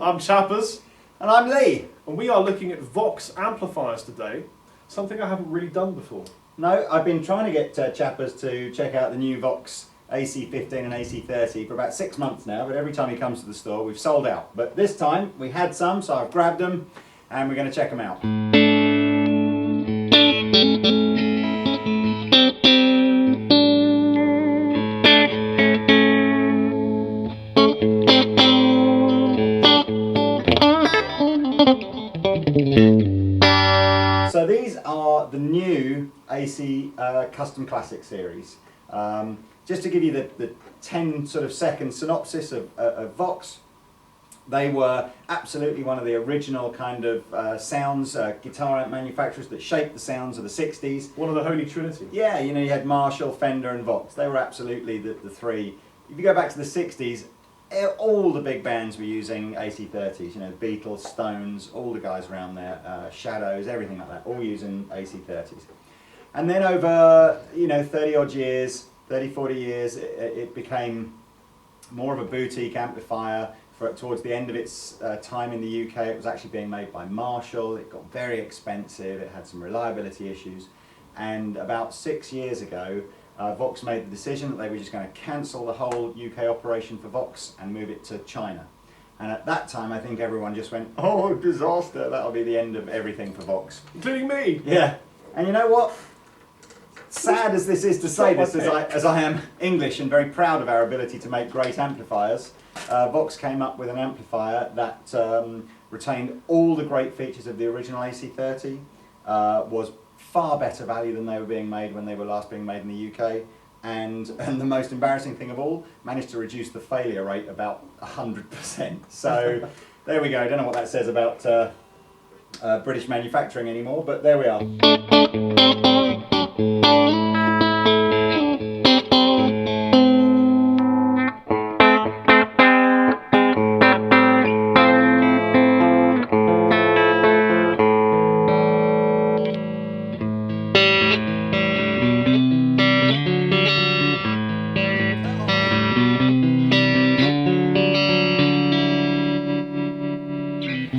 Hello, I'm Chappers. And I'm Lee. And we are looking at Vox amplifiers today, something I haven't really done before. No, I've been trying to get Chappers to check out the new Vox AC15 and AC30 for about 6 months now, but every time he comes to the store we've sold out. But this time we had some, so I've grabbed them and we're going to check them out. So these are the new AC Custom Classic series. Just to give you the 10 sort of second synopsis of Vox, they were absolutely one of the original kind of sounds, guitar amp manufacturers that shaped the sounds of the 60s. One of the Holy Trinity. Yeah, you know, you had Marshall, Fender and Vox. They were absolutely the three. If you go back to the 60s, all the big bands were using AC30s, you know, Beatles, Stones, all the guys around there, Shadows, everything like that, all using AC30s. And then over, you know, 30 odd years, 30, 40 years, it became more of a boutique amplifier. Towards the end of its time in the UK, it was actually being made by Marshall. It got very expensive, it had some reliability issues. And about 6 years ago, Vox made the decision that they were just going to cancel the whole UK operation for Vox and move it to China. And at that time, I think everyone just went, oh, disaster, that'll be the end of everything for Vox. Including me! Yeah. And you know what? Sad as this is to say this, as I am English and very proud of our ability to make great amplifiers, Vox came up with an amplifier that retained all the great features of the original AC30, was far better value than they were being made when they were last being made in the UK, and the most embarrassing thing of all, managed to reduce the failure rate about 100%. So there we go. I don't know what that says about British manufacturing anymore, but there we are.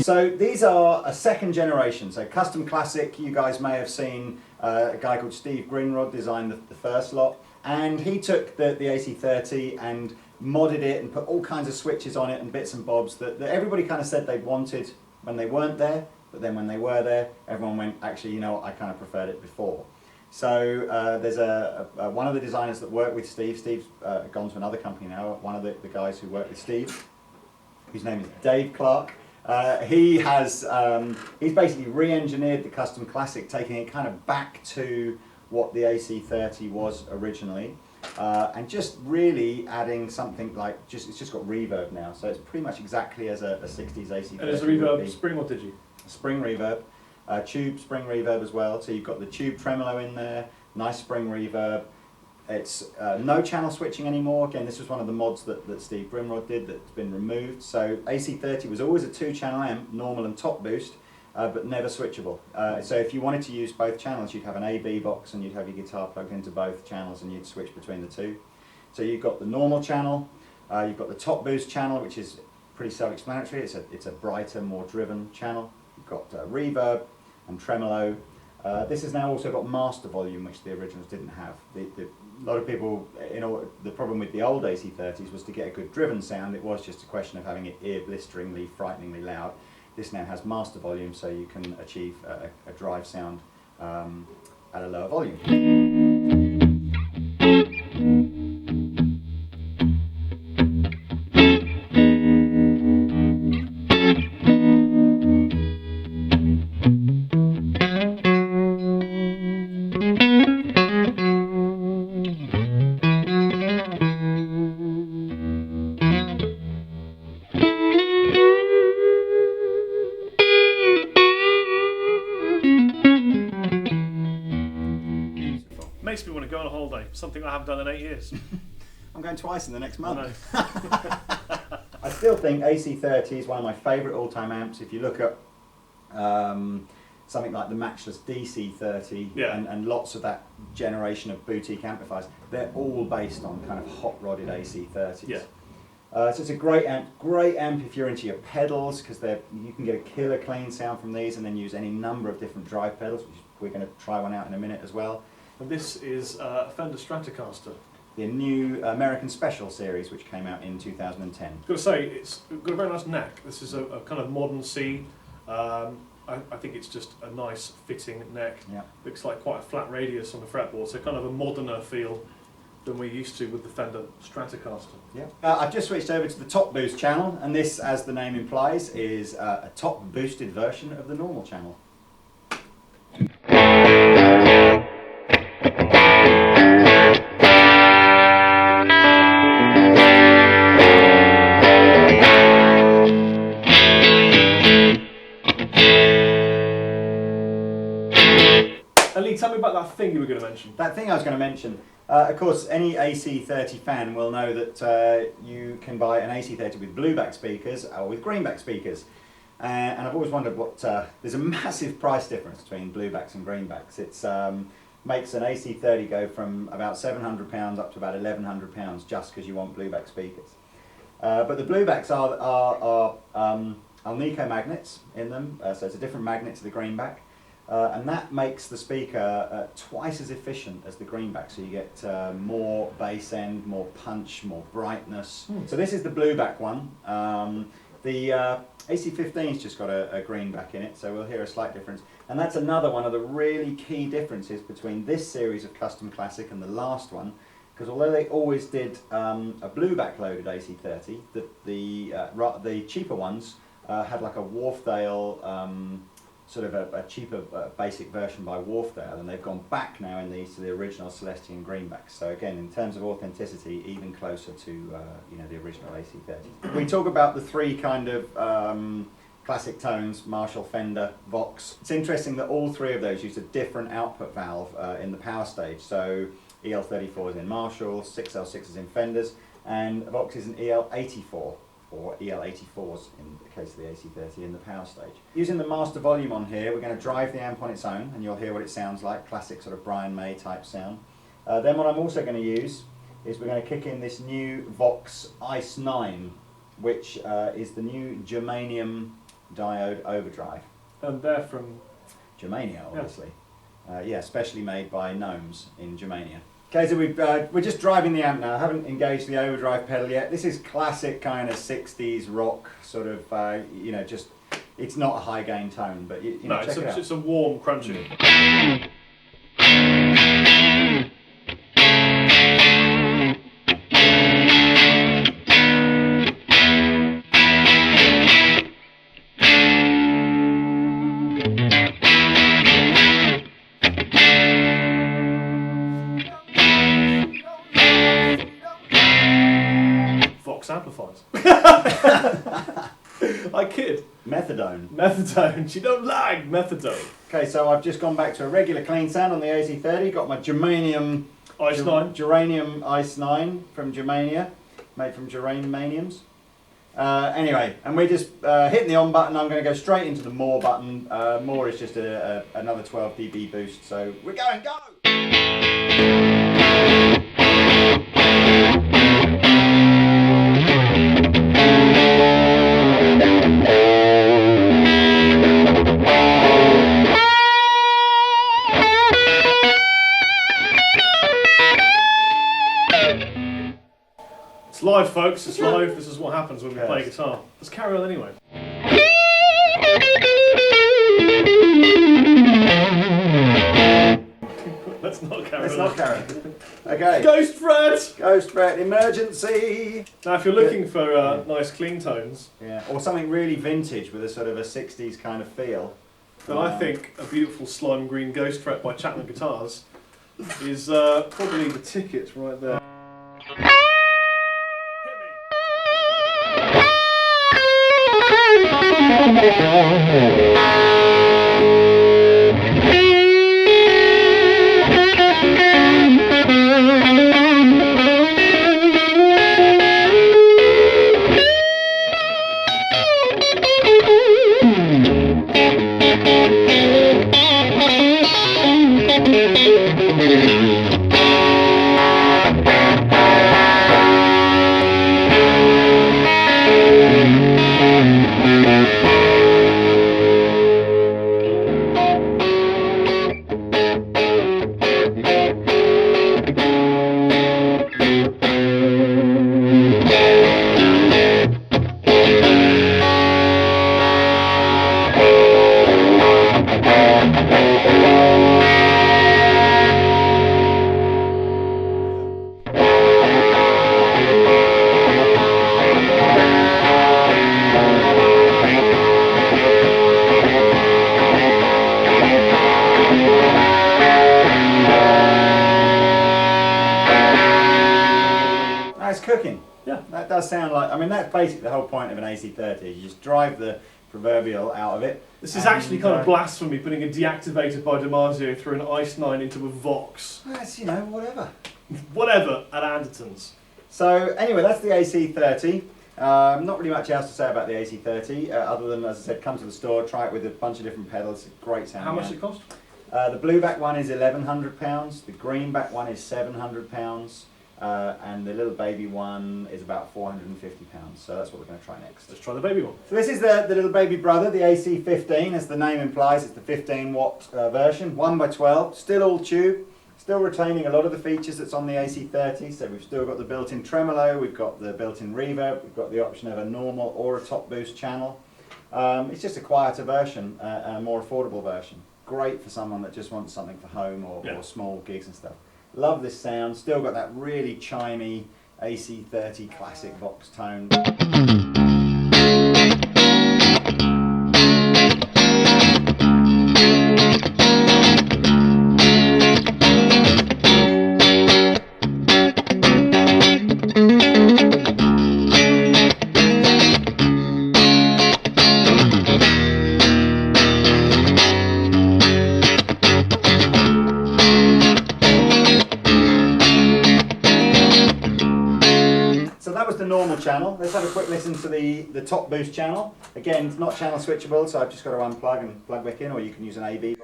So these are a second generation, so Custom Classic. You guys may have seen a guy called Steve Greenrod design the first lot, and he took the AC30 and modded it and put all kinds of switches on it and bits and bobs that everybody kind of said they wanted when they weren't there, but then when they were there, everyone went, actually, you know what, I kind of preferred it before. So there's one of the designers that worked with Steve. Steve's gone to another company now. One of the guys who worked with Steve, whose name is Dave Clark. He's basically re-engineered the Custom Classic, taking it kind of back to what the AC30 was originally, and just really adding something like, it's just got reverb now, so it's pretty much exactly as a 60s AC30. And is the reverb spring or digi? Spring reverb, tube spring reverb as well, so you've got the tube tremolo in there, nice spring reverb. It's no channel switching anymore. Again, this was one of the mods that Steve Grimrod did that's been removed. So AC30 was always a 2-channel amp, normal and top boost, but never switchable. So if you wanted to use both channels, you'd have an AB box and you'd have your guitar plugged into both channels and you'd switch between the two. So you've got the normal channel, you've got the top boost channel, which is pretty self-explanatory. It's a brighter, more driven channel. You've got reverb and tremolo. This has now also got master volume, which the originals didn't have. A lot of people, the problem with the old AC30s was to get a good driven sound. It was just a question of having it ear-blisteringly, frighteningly loud. This now has master volume, so you can achieve a drive sound at a lower volume. Makes me want to go on a holiday, something I haven't done in 8 years. I'm going twice in the next month. I still think AC30 is one of my favourite all-time amps. If you look at something like the matchless DC30 and lots of that generation of boutique amplifiers, they're all based on kind of hot-rodded AC30s. Yeah. So it's a great amp if you're into your pedals, because you can get a killer clean sound from these, and then use any number of different drive pedals, which we're going to try one out in a minute as well. And this is a Fender Stratocaster. The new American Special series, which came out in 2010. I've got to say, it's got a very nice neck. This is a kind of modern C. I think it's just a nice fitting neck. Yeah. Looks like quite a flat radius on the fretboard, so kind of a moderner feel than we're used to with the Fender Stratocaster. Yeah. I've just switched over to the top boost channel, and this, as the name implies, is a top boosted version of the normal channel. Lee, tell me about that thing you were going to mention. That thing I was going to mention, of course, any AC30 fan will know that you can buy an AC30 with blueback speakers or with greenback speakers. And I've always wondered what, there's a massive price difference between bluebacks and greenbacks. It's makes an AC30 go from about £700 up to about £1,100 just because you want blueback speakers. But the bluebacks are Alnico magnets in them, so it's a different magnet to the greenback. And that makes the speaker twice as efficient as the greenback, so you get more bass end, more punch, more brightness. So this is the blueback one. The AC15's just got a greenback in it, so we'll hear a slight difference. And that's another one of the really key differences between this series of Custom Classic and the last one, because although they always did a blueback loaded AC30, the cheaper ones had like a Wharfdale sort of a cheaper basic version by Wharfdale, and they've gone back now in these to the original Celestion Greenbacks. So again, in terms of authenticity, even closer to the original AC30. We talk about the three kind of classic tones: Marshall, Fender, Vox. It's interesting that all three of those use a different output valve in the power stage. So EL34 is in Marshall, 6L6 is in Fenders, and Vox is an EL84. Or EL84s in the case of the AC30 in the power stage. Using the master volume on here, we're going to drive the amp on its own, and you'll hear what it sounds like, classic sort of Brian May type sound. Then what I'm also going to use is we're going to kick in this new Vox Ice 9, which is the new germanium diode overdrive. And they're from Germania, obviously. Yeah, specially made by Gnomes in Germania. Okay, so we're just driving the amp now. I haven't engaged the overdrive pedal yet. This is classic kind of 60s rock, sort of, just, it's not a high gain tone, but check it out. It's a warm, crunchy. Vox amplifiers. I kid. Methadone. She don't like methadone. Okay, so I've just gone back to a regular clean sound on the AC30. Got my germanium Geranium Ice 9 from Germania, made from geraniums. Anyway, and we're just hitting the on button. I'm going to go straight into the more button. More is just another 12 dB boost. So we're going, go! It's live, folks. It's live. This is what happens when we play guitar. Let's carry on anyway. Let's not carry on. Okay. Ghost fret! Ghost fret, emergency! Now, if you're looking for nice clean tones, or something really vintage with a sort of a 60s kind of feel, then I think a beautiful slime green ghost fret by Chapman Guitars is probably the ticket right there. Hit me. Yeah. That does sound like, I mean, that's basically the whole point of an AC30. You just drive the proverbial out of it. This is actually kind of blasphemy, putting a deactivated by DiMarzio through an Ice 9 into a Vox. That's, you know, whatever. Whatever, at Andertons. So anyway, that's the AC30. Not really much else to say about the AC30, other than, as I said, come to the store, try it with a bunch of different pedals. It's a great sound. How much does it cost? The Blueback one is £1,100, the Greenback one is £700, and the little baby one is about £450. So that's what we're going to try next. Let's try the baby one. So this is the little baby brother, the AC15, as the name implies. It's the 15-watt version, 1x12, still all tube. Still retaining a lot of the features that's on the AC30, so we've still got the built-in tremolo, we've got the built-in reverb, we've got the option of a normal or a top boost channel. It's just a quieter version and a more affordable version. Great for someone that just wants something for home or small gigs and stuff. Love this sound, still got that really chimey AC30 classic Vox tone. The normal channel. Let's have a quick listen to the top boost channel. Again, it's not channel switchable, so I've just got to unplug and plug back in, or you can use an AB.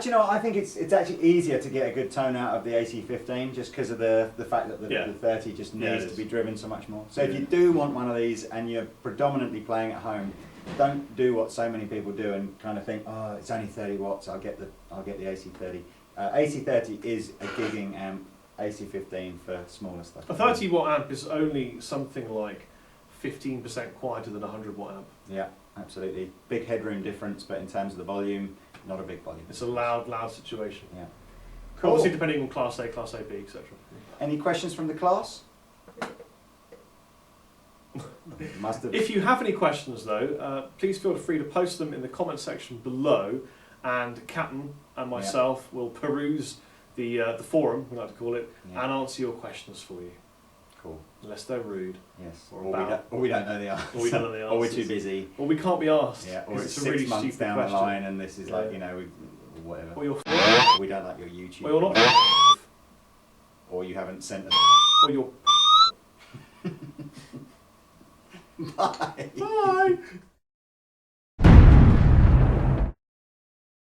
You know, I think it's actually easier to get a good tone out of the AC15 just because of the fact that the 30 just needs to be driven so much more. So if you do want one of these and you're predominantly playing at home, don't do what so many people do and kind of think, oh, it's only 30 watts, I'll get the AC30. AC30 is a gigging amp, AC15 for smaller stuff. A 30 watt amp is only something like 15% quieter than a 100 watt amp. Yeah, absolutely. Big headroom difference, but in terms of the volume, not a big volume. It's a loud situation. Yeah. Cool. Obviously depending on Class A, Class AB, etc. Any questions from the class? Must have. If you have any questions though, please feel free to post them in the comment section below, and Captain and myself will peruse the forum, we like to call it, and answer your questions for you. Cool. Unless they're rude. Yes. Or we don't know the answer. Or we don't know the answers. Or we're too busy. Or we can't be asked. Yeah. Or it's 6 really months down question. the line and this is like, you know, whatever. Or you're we don't like your YouTube. Or you're not. Or you haven't sent us. Or you're. Bye. Bye.